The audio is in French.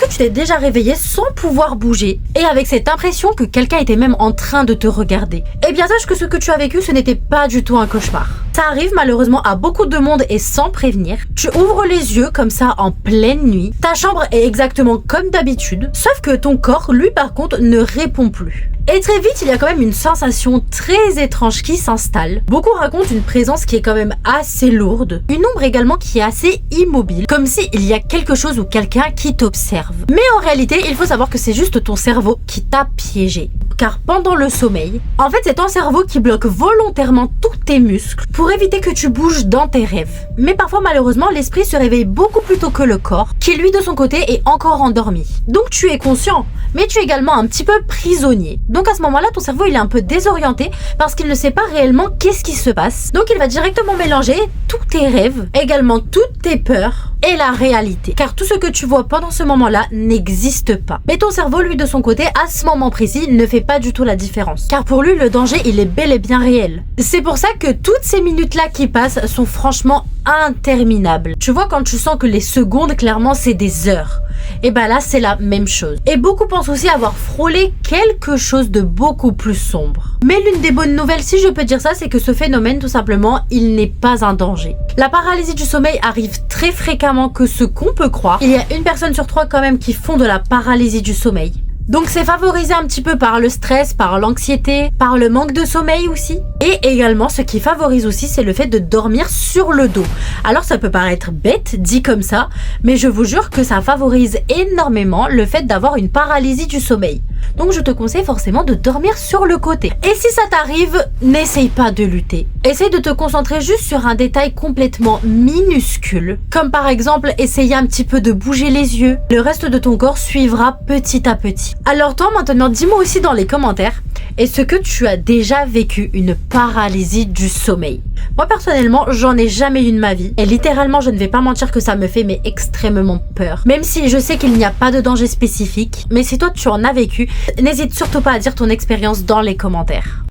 que tu t'es déjà réveillé sans pouvoir bouger et avec cette impression que quelqu'un était même en train de te regarder? Eh bien sache que ce que tu as vécu, ce n'était pas du tout un cauchemar. Ça arrive malheureusement à beaucoup de monde et sans prévenir. Tu ouvres les yeux comme ça en pleine nuit. Ta chambre est exactement comme d'habitude, sauf que ton corps, lui par contre, ne répond plus. Et très vite, il y a quand même une sensation très étrange qui s'installe. Beaucoup racontent une présence qui est quand même assez lourde. Une ombre également qui est assez immobile, comme s'il y a quelque chose ou quelqu'un qui t'observe. Mais en réalité, il faut savoir que c'est juste ton cerveau qui t'a piégé. Car pendant le sommeil, en fait, c'est ton cerveau qui bloque volontairement tous tes muscles pour éviter que tu bouges dans tes rêves. Mais parfois, malheureusement, l'esprit se réveille beaucoup plus tôt que le corps, qui lui, de son côté, est encore endormi. Donc tu es conscient, mais tu es également un petit peu prisonnier. Donc à ce moment-là, ton cerveau, il est un peu désorienté parce qu'il ne sait pas réellement qu'est-ce qui se passe. Donc il va directement mélanger tous tes rêves, également toutes tes peurs et la réalité. Car tout ce que tu vois pendant ce moment-là n'existe pas. Mais ton cerveau, lui, de son côté, à ce moment précis, ne fait pas du tout la différence. Car pour lui, le danger, il est bel et bien réel. C'est pour ça que toutes ces minutes-là qui passent sont franchement interminables. Tu vois, quand tu sens que les secondes, clairement, c'est des heures. Et bah là, c'est la même chose. Et beaucoup pensent aussi avoir frôlé quelque chose de beaucoup plus sombre. Mais l'une des bonnes nouvelles, si je peux dire ça, c'est que ce phénomène, tout simplement, il n'est pas un danger. La paralysie du sommeil arrive très fréquemment que ce qu'on peut croire. Il y a 1 personne sur 3 quand même qui font de la paralysie du sommeil. Donc c'est favorisé un petit peu par le stress, par l'anxiété, par le manque de sommeil aussi. Et également, ce qui favorise aussi, c'est le fait de dormir sur le dos. Alors ça peut paraître bête, dit comme ça, mais je vous jure que ça favorise énormément le fait d'avoir une paralysie du sommeil. Donc je te conseille forcément de dormir sur le côté. Et si ça t'arrive, n'essaye pas de lutter. Essaye de te concentrer juste sur un détail complètement minuscule, comme par exemple essayer un petit peu de bouger les yeux. Le reste de ton corps suivra petit à petit. Alors toi maintenant, dis-moi aussi dans les commentaires, est-ce que tu as déjà vécu une paralysie du sommeil? Moi personnellement, j'en ai jamais eu de ma vie. Et littéralement, je ne vais pas mentir que ça me fait mais extrêmement peur. Même si je sais qu'il n'y a pas de danger spécifique. Mais si toi tu en as vécu, n'hésite surtout pas à dire ton expérience dans les commentaires.